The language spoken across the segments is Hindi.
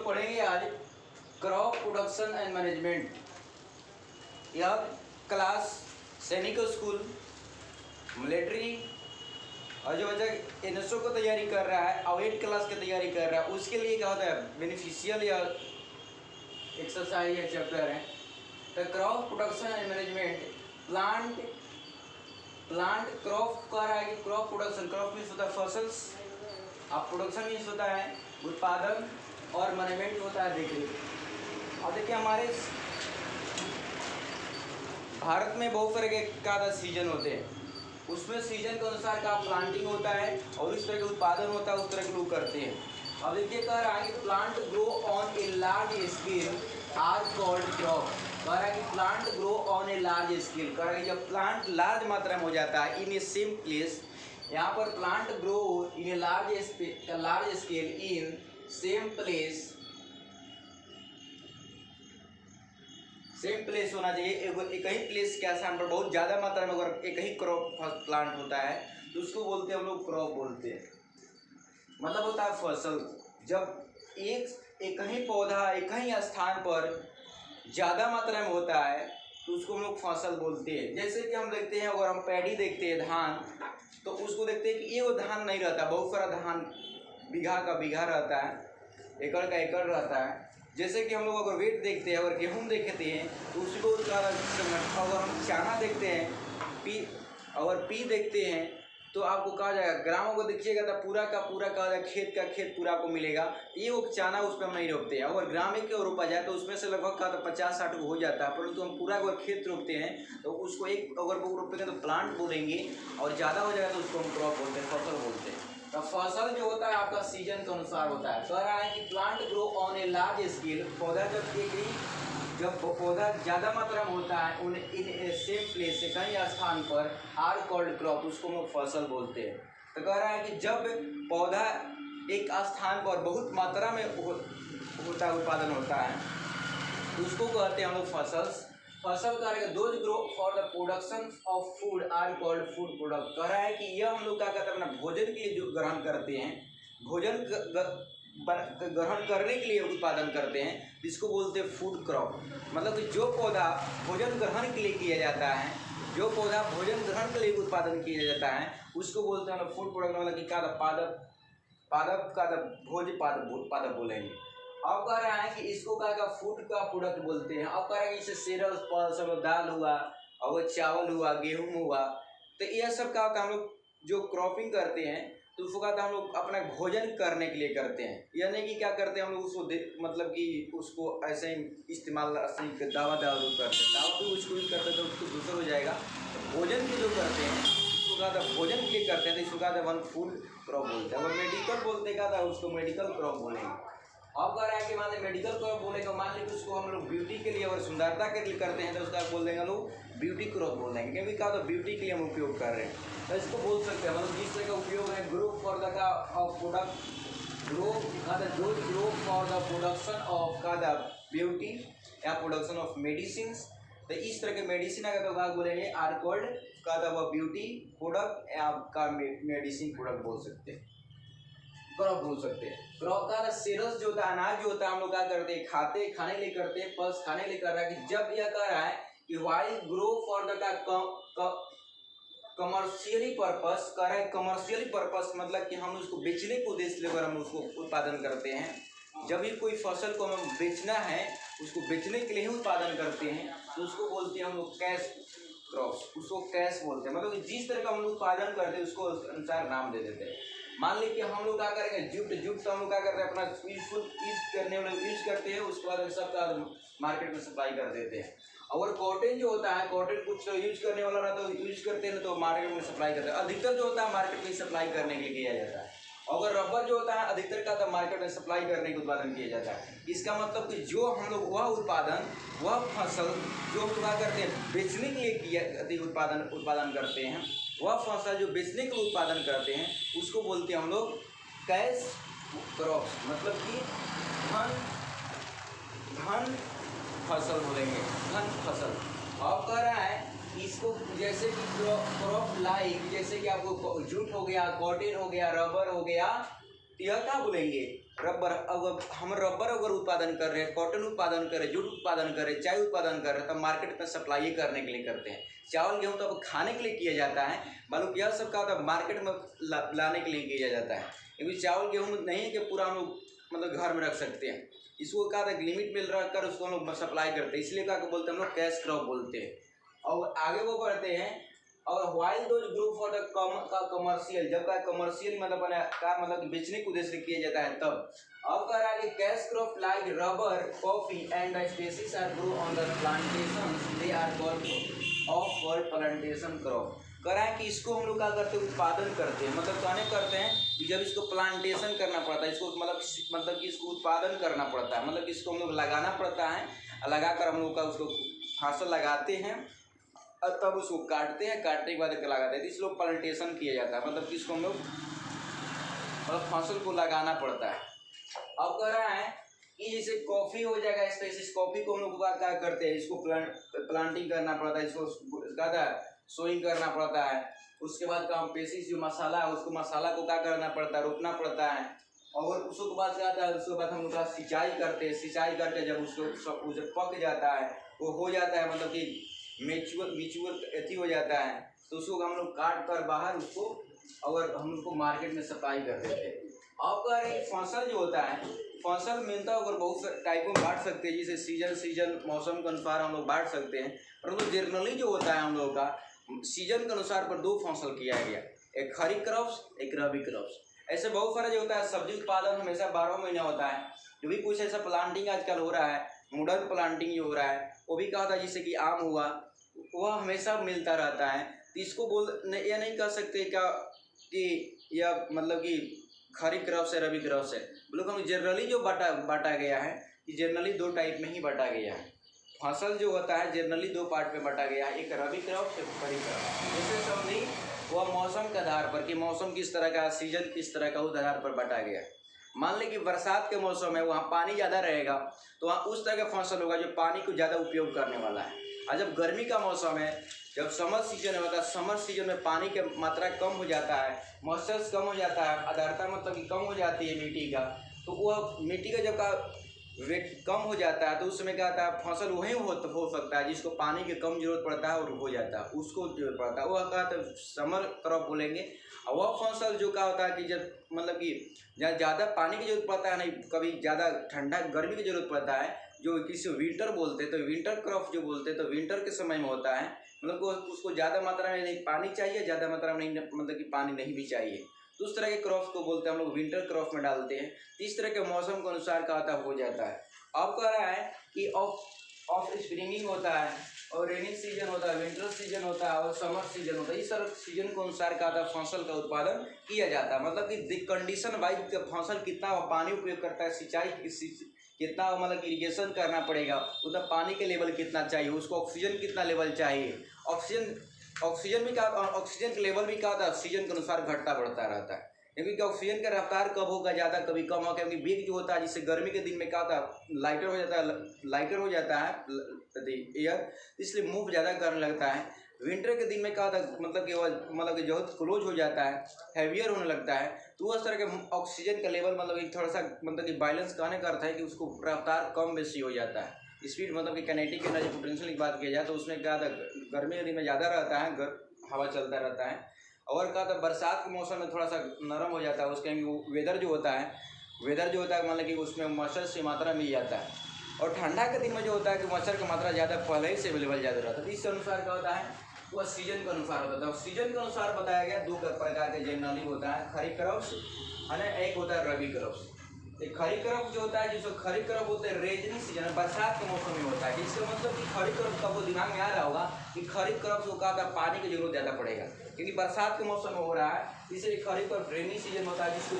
पढ़ेंगे आज क्रॉप प्रोडक्शन एंड मैनेजमेंट। यह क्लास सैनिक स्कूल, मिलिट्री और जो बच्चा एनएसओ को तैयारी कर रहा है और 8 क्लास की तैयारी कर रहा है उसके लिए क्या होता है बेनिफिशियल या एक्सरसाइज या चैप्टर है। तो crop production and management plant crop कह रहा है कि क्रॉप प्रोडक्शन, क्रॉप मीन्स होता है फसल्स और प्रोडक्शन मीन्स होता है उत्पादन और मैनेजमेंट होता है देखिए। और देखिए हमारे भारत में बहुत सारे के सीजन होते हैं, उसमें सीजन के अनुसार का प्लांटिंग होता है और इस तरह का उत्पादन होता है, उस तरह के लोग करते हैं। अब देखिए कह रहा है कि plant grow on a large scale are called crop. कह रहा है कि plant grow on a large scale, कह रहा है कि जब प्लांट लार्ज मात्रा में हो जाता है इन ए सेम प्लेस, यहाँ पर plant grow in A large scale in same place होना चाहिए। एक ही प्लेस के स्थान पर बहुत ज़्यादा मात्रा में अगर एक ही क्रॉप प्लांट होता है तो उसको बोलते हैं हम लोग क्रॉप बोलते हैं, मतलब होता है फसल। जब एक ही पौधा एक ही स्थान पर ज़्यादा मात्रा में होता है तो उसको हम लोग फसल बोलते हैं। जैसे कि हम देखते हैं, अगर हम पैडी देखते हैं धान, तो उसको देखते हैं कि एक धान नहीं रहता, बहुत सारा धान बीघा का बीघा रहता है, एकड़ का एकड़ रहता है। जैसे कि हम लोग अगर वेट देखते हैं, अगर गेहूँ देखते हैं तो उसको अगर हम चाना देखते हैं, अगर पी देखते हैं तो आपको कहा जाएगा, ग्रामों को देखिएगा तो पूरा का पूरा कहा जाएगा, खेत का खेत पूरा आपको मिलेगा। ये वो चाना उस पर हम नहीं रोपते हैं। अगर ग्राम में क्यों रोपा जाए तो उसमें से लगभग का 50-60 हो जाता है, परंतु हम पूरा अगर खेत रोपते हैं तो उसको एक अगर वो रोपेंगे तो प्लांट बोलेंगे, और ज़्यादा हो जाएगा तो उसको हम क्रॉप बोलते हैं, फसल बोलते हैं। तो फसल जो होता है आपका सीजन के अनुसार होता है। कह रहा है कि plant grow on a large scale, पौधा जब पौधा ज़्यादा मात्रा में होता है उन इन ए सेम प्लेस से कहीं स्थान पर आर कॉल्ड क्रॉप, उसको हम फसल बोलते हैं। तो कह रहा है कि जब पौधा एक स्थान पर बहुत मात्रा में होता है, उत्पादन होता है, तो उसको कहते हैं हम लोग फसल्स। फसल कह रहे हैं those grow for the production of food are called food product. कह रहा है कि यह हम लोग क्या कहते हैं अपना भोजन के लिए जो ग्रहण करते हैं, भोजन ग्रहण करने के लिए उत्पादन करते हैं, जिसको बोलते हैं फूड क्रॉप। मतलब कि जो पौधा भोजन ग्रहण के लिए किया जाता है, जो पौधा भोजन ग्रहण के लिए उत्पादन किया जाता है उसको बोलते हैं फूड प्रोडक्ट। मतलब कि क्या पादप का भोज पादप बोलेंगे। अब कह रहा है कि इसको क्या फूड का प्रोडक्ट बोलते हैं। अब कह रहा है कि इससे सेरल पल्स दाल हुआ और चावल हुआ, गेहूँ हुआ, तो यह सब का हम लोग जो क्रॉपिंग करते हैं तो उसको कहते हैं हम लोग अपना भोजन करने के लिए करते हैं। यह नहीं कि क्या करते हैं हम लोग उसको मतलब कि उसको ऐसे ही इस्तेमाल दावा करते हैं, दावा भी उसको ही करते हैं तो उसको दूसरा हो जाएगा। तो भोजन के जो करते हैं उसको कहता है भोजन के लिए करते हैं तो इसको कहते हैं वन फूड क्रॉप बोलते हैं। अगर मेडिकल बोलते कहता है उसको मेडिकल क्रॉप बोलेंगे। अब कह रहा है कि मान लीजिए मेडिकल क्रॉप बोलेगा, मान लीजिए उसको हम लोग ब्यूटी के लिए और सुंदरता के लिए करते हैं तो उसका बोल देंगे लोग ब्यूटी क्रॉप बोल देंगे, क्योंकि कहा तो ब्यूटी के लिए हम उपयोग कर रहे हैं तो इसको बोल सकते हैं। मतलब जिस तरह का उपयोग है grow for the product grow for the production of का द ब्यूटी या प्रोडक्शन ऑफ मेडिसिन, तो इस तरह के मेडिसिन अगर तो क्या बोलेंगे आर कॉल्ड का द ब्यूटी प्रोडक्ट या का मेडिसिन प्रोडक्ट बोल सकते हैं, क्रॉप बोल सकते हैं। क्रॉप का सेरस जो होता है, अनाज जो होता है, हम लोग क्या करते हैं खाने लिए करते हैं, पल्स खाने लिए कर रहा है। कि जब यह कह रहा है कि why grow for the commercially purpose, कह रहा है कमर्शियली पर्पस मतलब कि हम उसको बेचने के उद्देश्य लेकर हम उसको उत्पादन करते हैं। जब भी कोई फसल को हमें बेचना है, उसको बेचने के लिए ही उत्पादन करते हैं तो उसको बोलते हैं हम लोग कैश क्रॉप्स, उसको कैश बोलते हैं। मतलब जिस तरह का हम लोग उत्पादन करते हैं उसको अनुसार नाम दे देते हैं। मान लीजिए हम लोग क्या करेंगे जूट तो हम लोग क्या करते हैं अपना यूज करने वाले यूज करते हैं, उसके बाद सबका मार्केट में सप्लाई कर देते हैं। और कॉटन जो होता है, कॉटन कुछ तो यूज करने वाला ना तो यूज करते हैं ना तो मार्केट में सप्लाई करते हैं। अधिकतर जो होता है मार्केट में सप्लाई करने के लिए किया जाता है। अगर रबर जो होता है अधिकतर का तो मार्केट में सप्लाई करने के उत्पादन किया जाता है। इसका मतलब कि जो हम लोग वह उत्पादन, वह फसल जो हम लोग क्या करते हैं बेचने के लिए उत्पादन करते हैं, वह फसल जो बेचने के लिए उत्पादन करते हैं उसको बोलते हैं हम लोग कैश क्रॉप्स। मतलब कि धन फसल बोलेंगे, धन फसल। अब कह रहा है इसको जैसे कि क्रॉप लाइक, जैसे कि आपको जूट हो गया, कॉटन हो गया, रबर हो गया, तो यह क्या बोलेंगे रबर, अगर हम रबर अगर उत्पादन कर रहे हैं, कॉटन उत्पादन कर रहे हैं, जूट उत्पादन कर रहे हैं, चाय उत्पादन कर रहे हैं, तब मार्केट में सप्लाई करने के लिए करते हैं। चावल गेहूँ तो अब खाने के लिए किया जाता है, मालूम यह सब का होता है मार्केट में लाने के लिए किया जाता है। क्योंकि चावल गेहूँ नहीं है कि पूरा हम लोग मतलब घर में रख सकते हैं, इसको क्या था लिमिट में रख कर उसको हम लोग सप्लाई करते हैं, इसलिए क्या बोलते हैं हम लोग कैश क्रॉप बोलते हैं। और आगे वो बढ़ते हैं, और while those group for the commercial, जब का कमर्शियल मतलब का मतलब बेचने के उद्देश्य किया जाता है तब। अब कह रहा है कि cash crop like rubber, coffee and the species are grow on the plantation, they are called plantation crop. कह रहा है कि इसको हम लोग क्या करते हैं, उत्पादन करते हैं, मतलब कहने करते हैं कि जब इसको प्लांटेशन करना पड़ता है, इसको मतलब कि इसको उत्पादन करना पड़ता है, मतलब कि इसको हम लोग लगाना पड़ता है, लगाकर हम लोग का उसको फसल लगाते हैं और तब उसको काटते हैं, काटने के बाद लगाते हैं, इस लोग प्लांटेशन किया जाता है, मतलब कि इसको हम लोग मतलब फसल को लगाना पड़ता है। अब कह रहा है कि जैसे कॉफ़ी हो जाएगा स्पेसिस, कॉफ़ी को हम लोग क्या करते हैं, इसको प्लांटिंग करना पड़ता है, इसको क्या सोइंग करना पड़ता है, उसके बाद का हम पेसिस जो मसाला है उसको मसाला को क्या करना पड़ता है, रोपना पड़ता है, और उसके बाद क्या आता है, उसके बाद हम लोग का सिंचाई करते हैं, सिंचाई करके जब उसको जब पक जाता है, वो हो जाता है मतलब कि मिचुअल एथी हो जाता है, तो उसको हम लोग काट कर बाहर उसको और हम उसको मार्केट में सप्लाई कर देते हैं। अब कह रहे हैं फसल जो होता है, फसल मिलता है अगर बहुत सारे टाइपों में बांट सकते हैं, जैसे सीजन मौसम के अनुसार हम लोग बांट सकते हैं, परंतु जनरली जो होता है हम लोगों का सीजन के अनुसार पर दो फसल किया गया, एक खरीफ क्रॉप्स, एक रबी क्रॉप्स। ऐसे बहुत सारा जो होता है सब्जी उत्पादन हमेशा 12 महीना होता है, जो भी कुछ ऐसा प्लांटिंग आजकल हो रहा है, मॉडर्न प्लांटिंग जो हो रहा है वो भी कहा था, जैसे कि आम हुआ वह हमेशा मिलता रहता है, तो इसको यह नहीं कह सकते क्या कि यह मतलब कि खरीफ क्रॉप्स है रबी क्रॉप्स है, लोग हम जनरली जो बांटा गया है कि जनरली दो टाइप में ही बांटा गया है, फसल जो होता है जनरली दो पार्ट में बांटा गया है, एक रबी क्रॉप एक खरीफ क्रॉप। जैसे समझी वह मौसम के आधार पर कि मौसम किस तरह का, सीजन किस तरह का, उस आधार पर बांटा गया। मान लें कि बरसात के मौसम है, वहाँ पानी ज़्यादा रहेगा तो वहाँ उस तरह का फसल होगा जो पानी को ज़्यादा उपयोग करने वाला है। और जब गर्मी का मौसम है, जब समर सीजन होता है, समर सीजन में पानी की मात्रा कम हो जाता है, मॉइस्चर कम हो जाता है, आर्द्रता मतलब कि कम हो जाती है मिट्टी का, तो वह मिट्टी का जब का वेट कम हो जाता है तो उस समय क्या आता है, फसल वहीं हो सकता है जिसको पानी की कम जरूरत पड़ता है और हो जाता है, उसको जरूरत पड़ता है, वह कहता है समर क्रॉप बोलेंगे। और वह फसल जो क्या होता है कि जब मतलब कि जहाँ ज़्यादा पानी की जरूरत पड़ता है, नहीं कभी ज़्यादा ठंडा गर्मी की जरूरत पड़ता है, जो किसी विंटर बोलते हैं, तो विंटर क्रॉप जो बोलते हैं तो विंटर के समय में होता है, मतलब उसको ज़्यादा मात्रा में नहीं पानी चाहिए, ज़्यादा मात्रा में नहीं मतलब कि पानी नहीं भी चाहिए, तो उस तरह के क्रॉप्स को बोलते हैं हम लोग विंटर क्रॉप में डालते हैं। इस तरह के मौसम के अनुसार का आता हो जाता है। अब कह रहा है कि ऑफ स्प्रिंगिंग होता है और रेनिंग सीजन होता है, विंटर सीजन होता है और समर सीजन होता है, इस तरह सीजन के अनुसार का आता फसल का उत्पादन किया जाता है। मतलब कि कंडीशन वाइज फसल कितना पानी उपयोग करता है, सिंचाई कितना मतलब इरिगेशन करना पड़ेगा, उतना पानी के लेवल कितना चाहिए, उसको ऑक्सीजन कितना लेवल चाहिए, ऑक्सीजन भी क्या, ऑक्सीजन का लेवल भी क्या होता है सीजन के अनुसार घटता बढ़ता रहता है, क्योंकि ऑक्सीजन का रफ्तार कब होगा ज़्यादा कभी कम होगा, क्योंकि वेग जो होता है जिससे गर्मी के दिन में क्या होता है लाइटर हो जाता है एयर, इसलिए मूव ज़्यादा करने लगता है। विंटर के दिन में क्या होता है मतलब कि जो क्लोज हो जाता है, हैवियर होने लगता है, तो उस तरह के ऑक्सीजन का लेवल मतलब थोड़ा सा मतलब कि बैलेंस कहने का अर्थ है कि उसको रफ्तार कम बेसी हो जाता है, स्पीड मतलब कि काइनेटिक एनर्जी पोटेंशियल की बात किया जाए तो उसमें क्या था गर्मी के दिन में ज़्यादा रहता है, हवा चलता रहता है, और क्या था बरसात के मौसम में थोड़ा सा नरम हो जाता है, उसके वेदर जो होता है मतलब कि उसमें मच्छर की मात्रा मिल जाता है, और ठंडा के दिन में जो होता है कि मच्छर की मात्रा ज़्यादा पहले ही से अवेलेबल ज़्यादा रहता है, तो इस अनुसार क्या होता है वह सीजन के अनुसार होता है। सीजन के अनुसार बताया गया दो प्रकार के जनरली होता है, खरीफ क्रॉप्स है ना, एक होता है रबी क्रॉप्स। एक खरीफ क्रॉप जो होता है जिसको खरीफ क्रॉप बोलते हैं रेजनी सीजन है, बरसात के मौसम में होता है, इसका मतलब कि खरीफ क्रॉप का वो दिमाग में आ रहा होगा कि खरीफ क्रॉप को क्या पानी की जरूरत ज़्यादा पड़ेगा, क्योंकि बरसात के मौसम में हो रहा है, इसलिए खरीफ क्रॉप रेनी सीजन होता है जिसको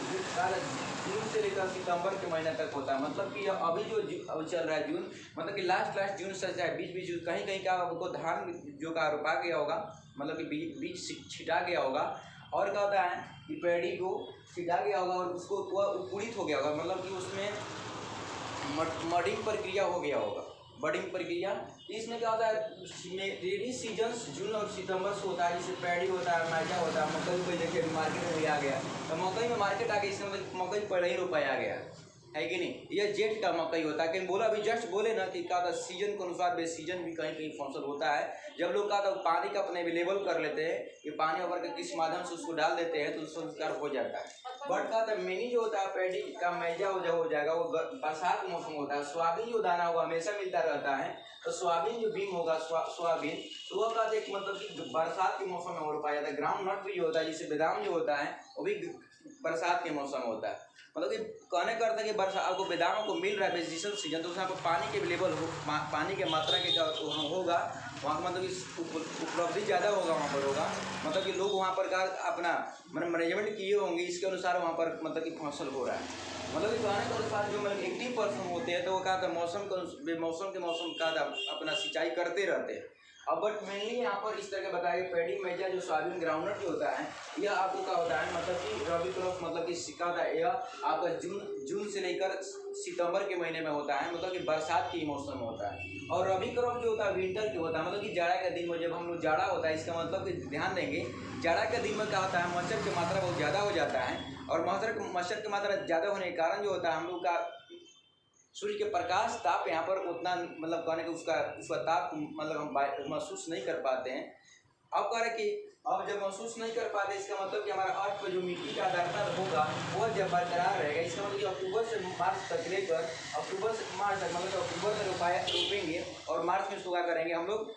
जून से लेकर सितंबर के महीने तक होता है। मतलब कि अभी जो अभी चल रहा है जून, मतलब कि लास्ट जून से चाहे बीच कहीं कहीं का आपको धान जो का रोपा गया होगा, मतलब कि बीज छिटा गया होगा, और क्या होता है कि पैडी को छिटा गया होगा और उसको अंकुरित हो गया होगा, मतलब कि उसमें मडिंग प्रक्रिया हो गया होगा, बडिंग प्रक्रिया। इसमें क्या होता है रेनी सीजन जून और सितंबर से होता है, जिससे पैडी होता है, मैजा होता है, मकई कोई देखिए मार्केट में आ गया, तो मकई में मार्केट आ गया, इसमें मकई पहले ही रोपाया गया, है कि नहीं। यह जेट का मकई होता है। कहीं बोला अभी जस्ट बोले ना कि क्या था सीजन के अनुसार बे सीजन भी कहीं कहीं फसल होता है। जब लोग क्या था पानी का अपने अवेलेबल कर लेते हैं कि पानी अगर के किस माध्यम से उसको डाल देते हैं तो संस्कार हो जाता है। बट का मिनी जो होता है पैडी का मैजा हो जाएगा वो बरसात मौसम होता है। सोयाबीन जो दाना होगा हमेशा मिलता रहता है, तो सोयाबीन जो बीन होगा सोयाबीन तो वह का एक मतलब कि बरसात के मौसम में हो पाया जाता है। ग्राउंड नट भी जो होता है जिसे बादाम जो होता है वो भी बरसात के मौसम होता है। मतलब कि कहने का अर्थ है कि बरसात आपको बादामों को मिल रहा है वेजिटेशन सीजन, तो उसमें आपको पानी के अवेलेबल हो पानी के मात्रा के होगा वहाँ मतलब कि उपलब्धि ज़्यादा होगा वहाँ पर होगा। मतलब कि लोग वहाँ पर का अपना मैनेजमेंट किए होंगे इसके अनुसार वहाँ पर मतलब कि फसल हो रहा है। मतलब कि कहने के अनुसार जो मतलब 80% होते हैं तो वो कहा था मौसम के मौसम का अपना सिंचाई करते रहते हैं। अब बट मेनली यहाँ पर इस तरह के बताया पैडी मैजा जो सोयाबीन ग्राउंडनट जो होता है यह आपको क्या होता है मतलब कि रबी क्रॉप मतलब कि सिक्का था। यह आपका जून से लेकर सितंबर के महीने में होता है, मतलब कि बरसात के मौसम में होता है। और रबी क्रॉप जो होता है विंटर के होता है, मतलब कि जाड़ा के दिन में जब हम लोग जाड़ा होता है इसका मतलब कि ध्यान देंगे जाड़ा के दिन में क्या होता है मच्छर की मात्रा बहुत ज़्यादा हो जाता है। और मच्छर की मात्रा ज़्यादा होने के कारण जो होता है हम लोग का सूर्य के प्रकाश ताप यहाँ पर उतना मतलब कहने के उसका ताप मतलब हम महसूस नहीं कर पाते हैं। अब कह रहे कि अब जब महसूस नहीं कर पाते इसका मतलब कि हमारा अर्थ पर जो मिट्टी का आर्द्रता होगा वह जब बरकरार रहेगा। इसका मतलब कि अक्टूबर से मार्च तक लेकर अक्टूबर से मार्च तक मतलब अक्टूबर में रोपेंगे और मार्च में सूखा करेंगे हम लोग।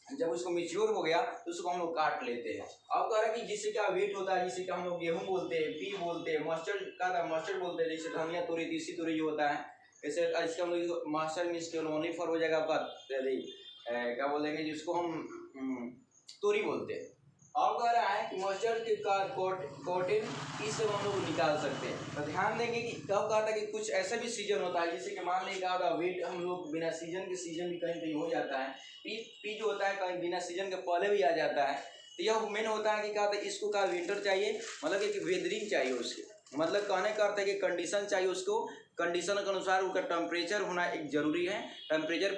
जब उसको मिच्योर हो गया तो उसको हम लोग काट लेते हैं। अब कह रहे हैं कि जिससे क्या वेट होता है, जिससे क्या हम लोग गेहूँ बोलते हैं, पी बोलते हैं, मस्टर्ड बोलते हैं, जैसे धनिया तोरी तीसी तोरी जो होता है जैसे इसका हम लोग मस्टर्ड मीन्स केवल ओनली फॉर हो जाएगा आपका क्या बोलेंगे जिसको हम तोरी बोलते हैं। अब कह रहा है कि मस्टर्ड का कॉटन इससे हम लोग निकाल सकते हैं। तो ध्यान देंगे कि कब कहा था कि कुछ ऐसा भी सीजन होता है जिससे कि मान लें कहा था वेट हम लोग बिना सीजन के सीजन भी कहीं कहीं हो जाता है। पी जो होता है कहीं बिना सीजन के पहले भी आ जाता है। तो यह मेन होता है कि कहा था इसको का विंटर चाहिए मतलब कि वेदरिंग चाहिए उसके मतलब कहने का अर्थ है कि कंडीशन चाहिए उसको। कंडीशन के अनुसार उसका टेम्परेचर होना एक जरूरी है। टेम्परेचर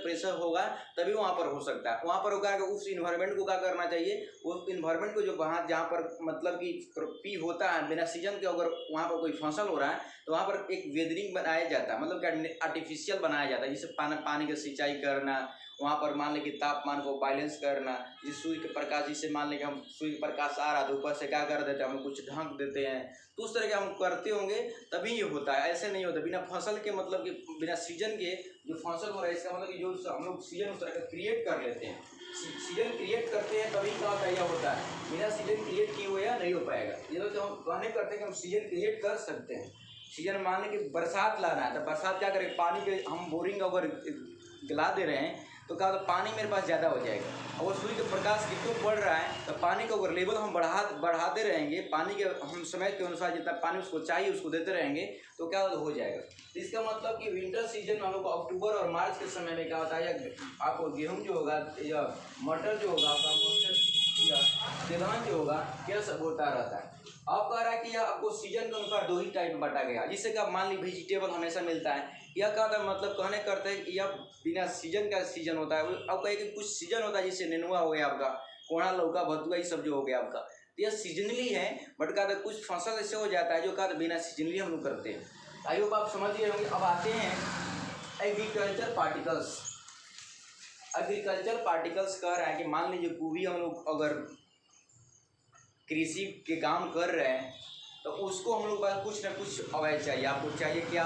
प्रेशर होगा तभी वहाँ पर हो सकता है। वहाँ पर होगा कि उस इन्वायरमेंट को क्या करना चाहिए, उस इन्वायरमेंट को जो वहाँ जहाँ पर मतलब कि पी होता है बिना सीजन के अगर वहाँ पर कोई फसल हो रहा है तो वहाँ पर एक वेदरिंग बनाया जाता है, मतलब कि आर्टिफिशियल बनाया जाता है जिससे पानी की सिंचाई करना, वहाँ पर मान लें कि तापमान को बैलेंस करना, जिस सूर्य के प्रकाश जिससे मान लें कि हम सूर्य प्रकाश आ रहा तो ऊपर से क्या कर देते हैं हम कुछ ढक देते हैं, तो उस तरह के हम करते होंगे तभी ये होता है। ऐसे नहीं होता बिना फसल के मतलब कि बिना सीजन के जो फसल हो रहा है इसका मतलब कि जो हम लोग सीजन उस तरह का क्रिएट कर लेते हैं, सीजन क्रिएट करते हैं तभी क्या होता है यह होता है। बिना सीजन क्रिएट किए हुए या नहीं हो पाएगा। ये तो हम कहने करते हैं कि हम सीजन क्रिएट कर सकते हैं। सीजन मान लें कि बरसात लाना है तो बरसात क्या करें पानी के हम बोरिंग अगर गिला दे रहे हैं तो क्या होता है पानी मेरे पास ज़्यादा हो जाएगा। और सूर्य का प्रकाश कितना बढ़ रहा है तो पानी का अगर लेवल हम बढ़ाते रहेंगे, पानी के हम समय के अनुसार जितना पानी उसको चाहिए उसको देते रहेंगे तो क्या हो जाएगा। तो इसका मतलब कि विंटर सीजन में हम लोग अक्टूबर और मार्च के समय में क्या होता है या आपको गेहूँ जो होगा या मटर जो होगा आपका मटर या तिलहन जो होगा यह सब होता रहता है। अब कह रहा है कि यह आपको सीजन के अनुसार दो ही टाइप में बांटा गया, जिससे कि आप मान ली वेजिटेबल हमेशा मिलता है। यह क्या था मतलब कहने करते हैं कि यह बिना सीजन का सीजन होता है। अब कहे कि कुछ सीजन होता है जिससे नेनुआ हो गया आपका, कोहड़ा लौका भतुआ ये सब जो हो गया आपका, तो यह सीजनली है। बट क्या था कुछ फसल ऐसे हो जाता है जो क्या बिना सीजनली हम लोग करते हैं। आई होप आप समझ गए होंगे। अब आते हैं एग्रीकल्चर पार्टिकल्स। एग्रीकल्चर पार्टिकल्स कह रहा है कि मान लीजिए कोई हम लोग अगर कृषि के काम कर रहे हैं तो उसको हम लोग पास कुछ ना कुछ अवैध चाहिए। आपको चाहिए क्या,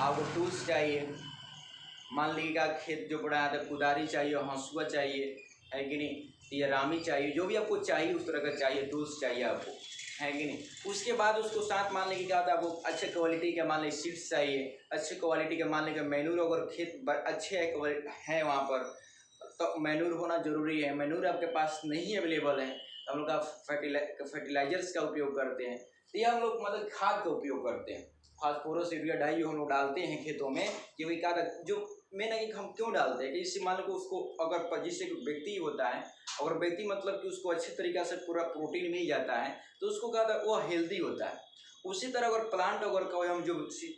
आपको टूल्स चाहिए। मान लीजिए का खेत जो बड़ा है तो कुदारी चाहिए, हंसुआ चाहिए, है कि नहीं, ये रामी चाहिए, जो भी आपको चाहिए उस तरह का चाहिए टूल्स चाहिए आपको, है कि नहीं। उसके बाद उसको साथ मान लीजिए क्या होता है आपको अच्छे क्वालिटी के मान लीजिए सीड्स चाहिए, अच्छे क्वालिटी के मान लीजिए मैन्यूर अगर खेत अच्छे है वहाँ पर तो मैन्यूर होना जरूरी है। मैन्यूर आपके पास नहीं अवेलेबल है तो हम लोग का फर्टिलाइजर्स का उपयोग करते हैं। तो ये हम लोग मतलब खाद का उपयोग करते हैं। फास्फोरस यूरिया डाई हम लोग डालते हैं खेतों में कि वही का जो मेन है कि हम क्यों डालते हैं कि इससे मान लो उसको अगर जिससे व्यक्ति होता है अगर व्यक्ति मतलब कि उसको अच्छे तरीक़ा से पूरा प्रोटीन मिल जाता है तो उसको क्या वो हेल्दी होता है। उसी तरह अगर प्लांट अगर कोई हम जो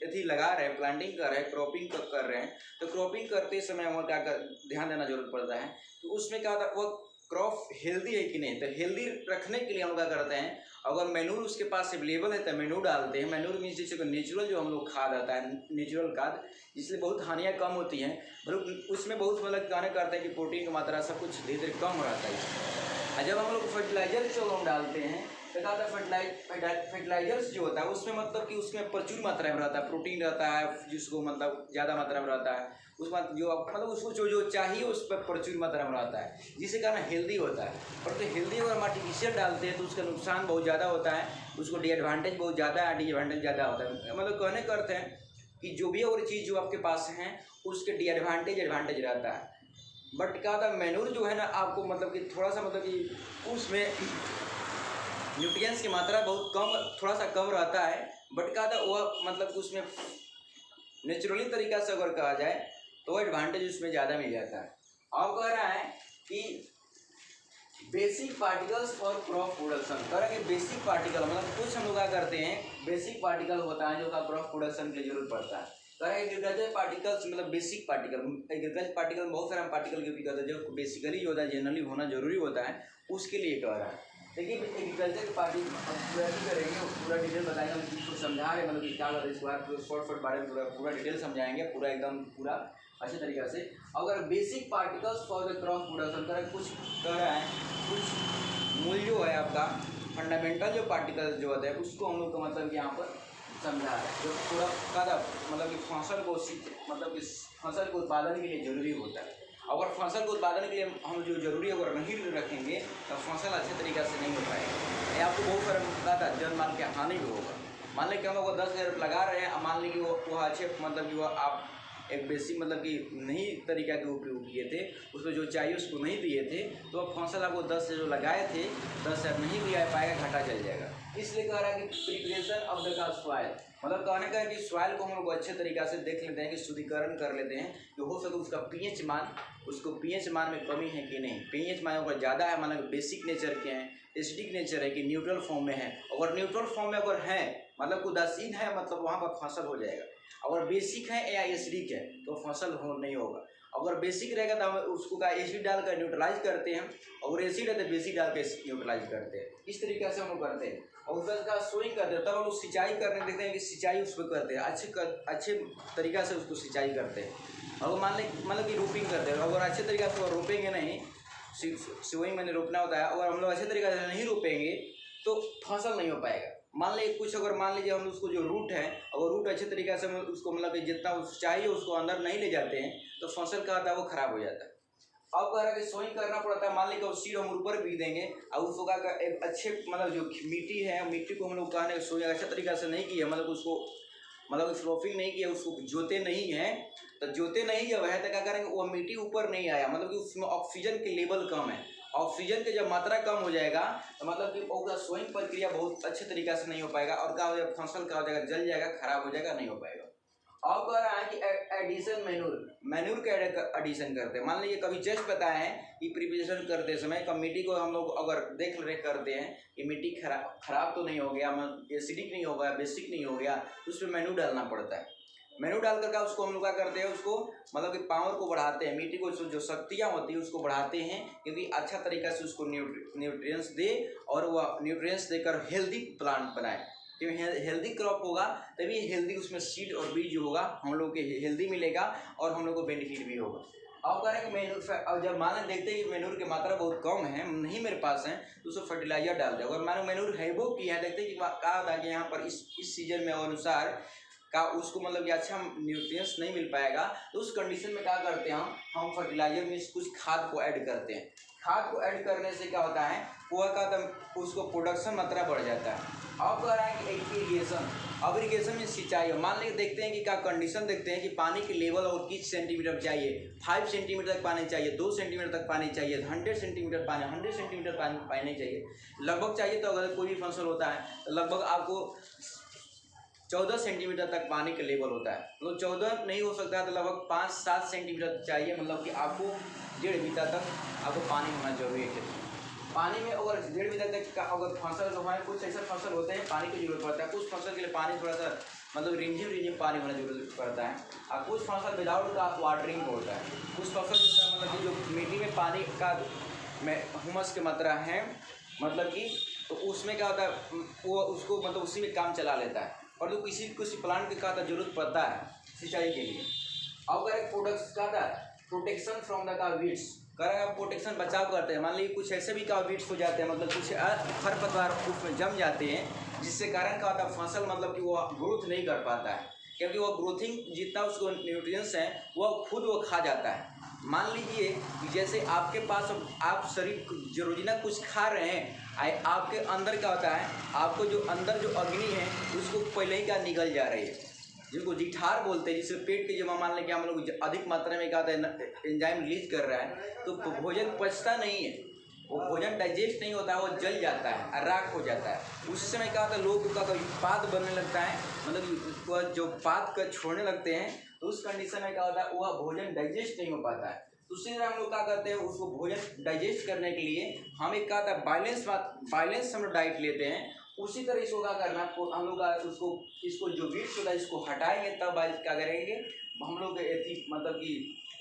अथी लगा रहे हैं प्लांटिंग कर रहे हैं क्रॉपिंग कर रहे हैं तो क्रॉपिंग करते समय हमें क्या ध्यान देना जरूरत पड़ता है। तो उसमें क्या होता है वो क्रॉप हेल्दी है कि नहीं, तो हेल्दी रखने के लिए हम क्या करते हैं अगर मैन्यूर उसके पास अवेलेबल है तो मैन्यूर डालते हैं। मैन्यूर मीन्स जैसे नेचुरल जो हम लोग खाद आता है, नेचुरल खाद, इसलिए बहुत हानियाँ कम होती हैं। मतलब उसमें बहुत मतलब कहने करते हैं कि प्रोटीन की मात्रा सब कुछ धीरे धीरे कम हो जाता है। जब हम लोग फर्टिलाइजर जो हम डालते हैं तो क्या होता है, फर्टिलाइजर्स जो होता है उसमें मतलब कि उसमें प्रचुर मात्रा में रहता है, प्रोटीन रहता है जिसको मतलब ज़्यादा मात्रा में रहता है, उस जो मतलब उसको जो चाहिए उस पर प्रचुर मात्रा में रहता है, जिससे कारण हेल्दी होता है। और तो हेल्दी अगर हम आर्टिफिशियल डालते हैं तो उसका नुकसान बहुत ज़्यादा होता है, उसको डिएडवांटेज बहुत ज़्यादा है, डिएडवांटेज ज़्यादा होता है। मतलब कहने करते हैं कि जो भी और चीज़ जो आपके पास हैं उसके डिएडवांटेज एडवांटेज रहता है। बट क्या होता है, मैन्यूर जो है ना आपको मतलब कि थोड़ा सा मतलब कि उसमें न्यूट्रिएंट्स की मात्रा बहुत कम, थोड़ा सा कम रहता है। बट क्या होता है वह मतलब कि उसमें नेचुरली तरीक़ा से अगर कहा जाए तो एडवांटेज उसमें ज़्यादा मिल जाता है। अब कह रहा है कि basic particles for crop production, कह रहा है कि बेसिक पार्टिकल मतलब कुछ हम लोग क्या करते हैं, बेसिक पार्टिकल होता है जो का क्रॉप प्रोडक्शन की जरूरत पड़ता है। कह रहा है एग्रीकल्चर पार्टिकल्स मतलब बेसिक पार्टिकल, एग्रीकल्चर पार्टिकल में बहुत सारे पार्टिकल के भी करते हैं जो बेसिकली जो होता है जनरली होना जरूरी होता है, उसके लिए कह रहा है। देखिए एग्रीकल्चर के पार्टी पूरा करेंगे, पूरा डिटेल बताएंगे, हम चीज़ को समझा रहे मतलब कि क्या करते हैं, इसके बाद शॉर्ट बारे में पूरा डिटेल समझाएंगे, पूरा एकदम पूरा अच्छे तरीके से। अगर basic particles for the crop production कुछ कह रहा है, कुछ मूल जो है आपका फंडामेंटल जो पार्टिकल जो होता है उसको हम लोग का मतलब यहाँ पर समझा है, जो पूरा का मतलब कि फसल को मतलब कि फसल के उत्पादन के लिए जरूरी होता है। अगर फसल के उत्पादन के लिए हम जो जरूरी अगर नहीं रखेंगे तो फसल अच्छे तरीके से नहीं हो पाएगा। ये आपको बहुत सारा नुकसान था, जन माल के हानि भी होगा। मान लें कि हम लोग 10,000 लगा रहे हैं, मान लें कि वो अच्छे मतलब कि वो आप एक बेसिक मतलब कि नहीं तरीका के उपयोग किए थे, उसको जो चाहिए उसको नहीं दिए थे, तो अब फसल आपको 10 जो लगाए थे 10,000 नहीं दिया पाएगा, घाटा चल जाएगा। इसलिए कह रहा है कि प्रिपरेशन ऑफ द का सॉइल, मतलब कहने का है कि सॉइल को हम लोग अच्छे तरीक़ा से देख लेते हैं कि शुद्धिकरण कर लेते हैं कि हो सके उसका पीएच मान, उसको पीएच मान में कमी है कि नहीं। पीएच मान अगर ज़्यादा है, मतलब बेसिक नेचर के हैं, एसिडिक नेचर है कि न्यूट्रल फॉर्म में है। अगर न्यूट्रल फॉर्म में अगर है मतलब उदासीन है, मतलब वहाँ पर फसल हो जाएगा। अगर बेसिक है या एसिडिक है तो फसल नहीं होगा। अगर बेसिक रहेगा तो हम उसको का एसिड डालकर न्यूट्रलाइज करते हैं, और एसिड है तो बेसिक डाल कर न्यूट्रलाइज करते हैं। इस तरीके से हम लोग करते हैं और उसका सोइंग करते हैं। तब हम लोग सिंचाई करने देखते हैं कि सिंचाई उस पर करते हैं, अच्छे तरीक़ा से उसको सिंचाई करते हैं। और मान लें मतलब कि रोपिंग करते हैं, अगर अच्छे तरीक़े से रोपेंगे नहीं, सोइंग मैंने रोपना होता है, अगर हम लोग अच्छे तरीक़े से नहीं रोपेंगे तो फसल नहीं हो पाएगा। मान लीजिए कुछ अगर मान लीजिए हम उसको जो रूट है, अगर रूट अच्छे तरीके से हम उसको मतलब कि जितना चाहिए उसको अंदर नहीं ले जाते हैं तो फसल का आता है वो खराब हो जाता है। अब कह रहा है कि सोइंग करना पड़ता है। मान लीजिए सीड हम ऊपर भी देंगे और उसको का एक अच्छे मतलब जो मिट्टी है, मिट्टी को हम लोग कहने सोइंग अच्छे तरीके से नहीं किया, मतलब उसको मतलब स्लोपिंग नहीं किया, उसको जोते नहीं है, तो जोते नहीं जब है तो क्या करेंगे, वो मिट्टी ऊपर नहीं आया, मतलब कि उसमें ऑक्सीजन के लेवल कम है। ऑक्सीजन की जब मात्रा कम हो जाएगा तो मतलब कि उसका सोइंग प्रक्रिया बहुत अच्छे तरीके से नहीं हो पाएगा, और क्या हो जाएगा, फसल का हो जाएगा, जल जाएगा, खराब हो जाएगा, नहीं हो पाएगा। अब कह रहा है कि एडिशन मैन्यूर का एडिशन करते हैं। मान लीजिए कभी जस्ट पता है कि प्रिपरेशन करते समय मिट्टी को हम लोग अगर देख रेख करते हैं कि मिट्टी खराब तो नहीं हो गया, एसिडिक नहीं हो गया, बेसिक नहीं हो गया, तो उसमें मैन्यूर डालना पड़ता है। मैन्यूर डाल करके उसको हम लोग क्या करते हैं, उसको मतलब कि पावर को बढ़ाते हैं, मिट्टी को जो शक्तियाँ होती है उसको बढ़ाते हैं, क्योंकि अच्छा तरीका से उसको न्यूट्रिएंट्स दे और वह न्यूट्रिएंट्स देकर हेल्दी प्लांट बनाए। क्योंकि हेल्दी क्रॉप होगा तभी हेल्दी उसमें सीड और बीज जो होगा हम लोग के हेल्दी मिलेगा और हम लोग को बेनिफिट भी होगा। अब कह रहे हैं कि मैन्यूर, और जब मान देखते हैं कि मैन्यूर की मात्रा बहुत कम है, नहीं मेरे पास है, तो उसको फर्टिलाइजर डाल दे। अगर मानो मैन्यूर है वो की है, देखते हैं कि कहा था कि यहाँ पर इस सीजन में अनुसार का उसको मतलब कि अच्छा न्यूट्रिएंट्स नहीं मिल पाएगा, तो उस कंडीशन में क्या करते हैं, हम फर्टिलाइजर में कुछ खाद को ऐड करते हैं। खाद को ऐड करने से क्या होता है, कुआ का उसको प्रोडक्शन मात्रा बढ़ जाता है। अब कह रहा है कि इरीगेशन, अब इरीगेशन में सिंचाई, मान लीजिए देखते हैं कि क्या कंडीशन देखते हैं कि पानी की लेवल और किस सेंटीमीटर चाहिए, 5 सेंटीमीटर तक पानी चाहिए, 2 सेंटीमीटर तक पानी चाहिए, 100 सेंटीमीटर पानी, 100 सेंटीमीटर पानी नहीं चाहिए, लगभग चाहिए। तो अगर कोई भी फसल होता है तो लगभग आपको 14 सेंटीमीटर तक पानी का लेवल होता है। मतलब 14 नहीं हो सकता है तो लगभग 5-7 सेंटीमीटर चाहिए, मतलब कि आपको 1.5 बीता तक आपको पानी होना जरूरी है। पानी में अगर 1.5 बीता तक का अगर फसल जो है, कुछ ऐसा फसल होते हैं पानी की जरूरत पड़ता है, कुछ फसल के लिए पानी थोड़ा सा मतलब रिमझिम पानी होना जरूरत पड़ता है, और कुछ फसल विदाउट का वाटरिंग होता है। कुछ फसल जो है मतलब कि जो मिट्टी में पानी का ह्यूमस की मात्रा है, मतलब कि तो उसमें क्या होता है वो उसको मतलब उसी में काम चला लेता है। और तो किसी प्लांट का जरूरत पड़ता है सिंचाई के लिए। अब अगर एक प्रोडक्ट्स का था प्रोटेक्शन फ्रॉम द का वीड्स कर प्रोटेक्शन बचाव करते हैं। मान लीजिए कुछ ऐसे भी का वीड्स हो जाते हैं, मतलब कुछ खरपतवार उसमें जम जाते हैं, जिससे कारण क्या होता है फसल मतलब कि वो ग्रोथ नहीं कर पाता है, क्योंकि वो ग्रोथिंग जितना उसको न्यूट्रिएंट्स हैं वो खुद वो खा जाता है। मान लीजिए कि जैसे आपके पास आप शरीर रोजीना कुछ खा रहे हैं, आपके अंदर क्या होता है, आपको जो अंदर जो अग्नि है उसको पहले ही क्या निकल जा रही है, जिसको जिठार बोलते हैं, जिससे पेट के जमा मान लें कि हम लोग अधिक मात्रा में क्या होता है एंजाइम रिलीज कर रहा है, तो भोजन पचता नहीं है, वो भोजन डाइजेस्ट नहीं होता है, वो जल जाता है, राख हो जाता है। उस समय क्या होता है लोगों का पाद बनने लगता है, मतलब जो पाद का छोड़ने लगते हैं, तो उस कंडीशन में क्या होता है वह भोजन डाइजेस्ट नहीं हो पाता है। तो उससे हम लोग क्या करते हैं उसको भोजन डाइजेस्ट करने के लिए हम एक क्या होता है बैलेंस हम लोग डाइट लेते हैं। उसी तरह इसको क्या करना हम लोग उसको इसको जो वीड्स होता है इसको हटाएंगे, तब क्या करेंगे हम लोग मतलब कि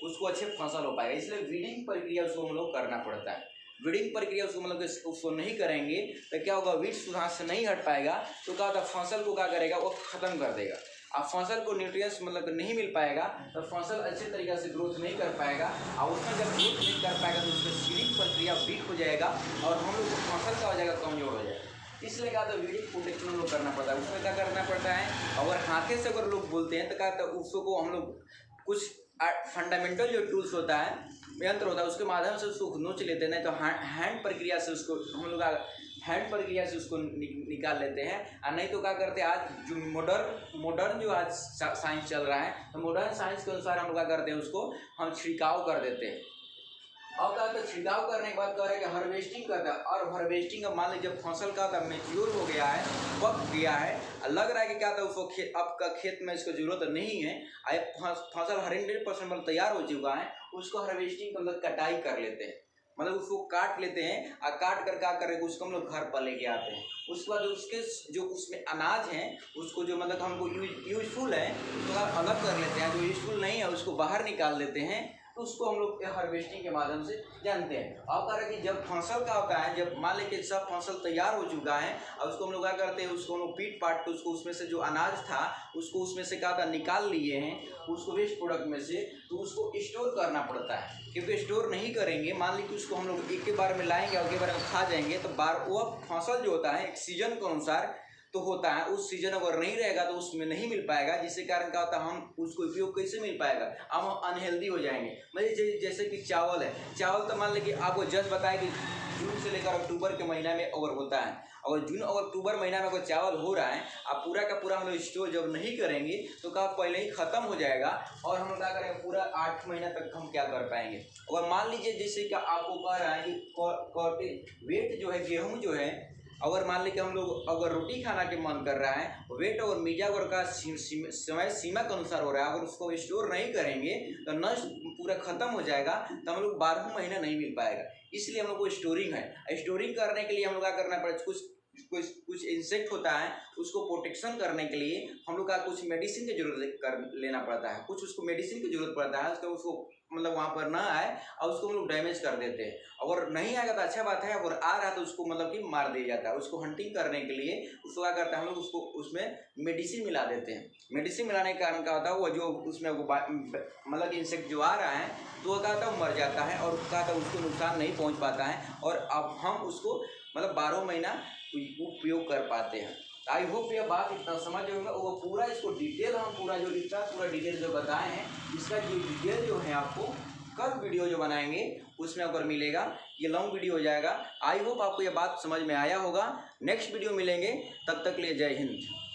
उसको अच्छे फसल हो पाएगा। इसलिए वीडिंग प्रक्रिया उसको हम लोग करना पड़ता है। वीडिंग प्रक्रिया उसको मतलब उसको नहीं करेंगे तो क्या होगा, वीड्स वहाँ से नहीं हट पाएगा, तो क्या होता है फसल को क्या करेगा वो ख़त्म कर देगा। अब फसल को न्यूट्रिएंट्स मतलब नहीं मिल पाएगा तो फसल अच्छे तरीके से ग्रोथ नहीं कर पाएगा, और उसमें जब ग्रोथ नहीं कर पाएगा तो उसमें सीडिंग प्रक्रिया वीक हो जाएगा और हम लोग फसल का हो जाएगा कमजोर हो जाएगा। इसलिए क्या होता है वीडिंग प्रोटेक्शन हम लोग करना पड़ता है। उसमें क्या करना पड़ता है, अगर हाथे से अगर लोग बोलते हैं तो क्या होता है उसको हम लोग कुछ फंडामेंटल जो टूल्स होता है यंत्र होता है उसके माध्यम से उसको नोच लेते हैं, नहीं तो हैंड प्रक्रिया से उसको हम लोग हैंड प्रक्रिया से उसको निकाल लेते हैं। और नहीं तो क्या करते हैं आज जो मॉडर्न जो आज साइंस चल रहा है, तो मॉडर्न साइंस के अनुसार हम लोग क्या करते हैं उसको हम छिड़काव कर देते हैं। अब क्या होता है छिड़काव करने के बाद कह रहे हैं कि हार्वेस्टिंग करता है, और हार्वेस्टिंग का मान लीजिए जब फसल का होता है मेच्योर हो गया है, पक गया है, लग रहा है कि क्या था उसको अब का खेत में इसको जरूरत नहीं है, फसल 100% मतलब तैयार हो चुका है, उसको हार्वेस्टिंग का मतलब कटाई कर लेते हैं, मतलब उसको काट लेते हैं। और काट कर क्या करेंगे उसको हम लोग घर पर लेके आते हैं। उसके बाद उसके जो उसमें अनाज है उसको जो मतलब हमको यूजफुल है उसको अलग कर लेते हैं, जो यूजफुल नहीं है उसको बाहर निकाल देते हैं। तो उसको हम लोग हार्वेस्टिंग के माध्यम से जानते हैं। अब कह रहे हैं कि जब फसल का होता है, जब मान लीजिए सब फसल तैयार हो चुका है और उसको हम लोग क्या करते हैं उसको हम लोग पीट पाट के उसको उसमें से जो अनाज था उसको उसमें से क्या था निकाल लिए हैं उसको वेस्ट प्रोडक्ट में से, तो उसको स्टोर करना पड़ता है। क्योंकि स्टोर नहीं करेंगे, मान लीजिए उसको हम लोग एक के बार में लाएंगे और एक के बार में खा जाएंगे, तो वो फसल जो होता है एक सीजन के अनुसार तो होता है, उस सीजन अगर नहीं रहेगा तो उसमें नहीं मिल पाएगा, जिसके कारण क्या होता है हम उसको उपयोग कैसे मिल पाएगा, हम अनहेल्दी हो जाएंगे। मतलब जैसे कि चावल है, चावल तो मान लीजिए आपको जस्ट बताया कि जून से लेकर अक्टूबर के महीना में अगर होता है, अगर जून और अक्टूबर महीना में अगर चावल हो रहा है, आप पूरा का पूरा हम लोग स्टोर जब नहीं करेंगे तो क्या पहले ही ख़त्म हो जाएगा और हम क्या करेंगे पूरा 8 महीना तक हम क्या कर पाएंगे। अगर मान लीजिए जैसे कि आपको कह रहा है कि वेट जो है गेहूँ जो है, अगर मान लीजिए हम लोग अगर रोटी खाना के मन कर रहा है, वेट और मीडिया वर्ग का समय सीमा के अनुसार हो रहा है, अगर उसको स्टोर नहीं करेंगे तो नष्ट पूरा खत्म हो जाएगा, तो हम लोग 12 महीना नहीं मिल पाएगा। इसलिए हम लोग को स्टोरिंग है। स्टोरिंग करने के लिए हम लोग क्या करना पड़ेगा, कुछ इंसेक्ट होता है उसको प्रोटेक्शन करने के लिए हम लोग का कुछ मेडिसिन की जरूरत कर लेना पड़ता है, कुछ उसको मेडिसिन की जरूरत पड़ता है, उसको मतलब वहाँ पर ना आए और उसको हम लोग डैमेज कर देते हैं। अगर नहीं आएगा तो अच्छा बात है, अगर आ रहा है तो उसको मतलब कि मार दिया जाता है। उसको हंटिंग करने के लिए उसको क्या करते हैं हम लोग उसको उसमें मेडिसिन मिला देते हैं। मेडिसिन मिलाने के कारण क्या होता है वो जो उसमें वो मतलब इंसेक्ट जो आ रहा है तो वो क्या होता है मर जाता है और क्या होता है उसको नुकसान नहीं पहुँच पाता है, और अब हम उसको मतलब 12 महीना उपयोग कर पाते हैं। आई होप ये बात इतना समझ होगा, वो पूरा इसको डिटेल हम पूरा डिटेल जो बताए हैं, इसका जो डिटेल जो है आपको कल वीडियो जो बनाएंगे उसमें अगर मिलेगा, ये लॉन्ग वीडियो हो जाएगा। आई होप आपको ये बात समझ में आया होगा। नेक्स्ट वीडियो मिलेंगे, तब तक के लिए जय हिंद।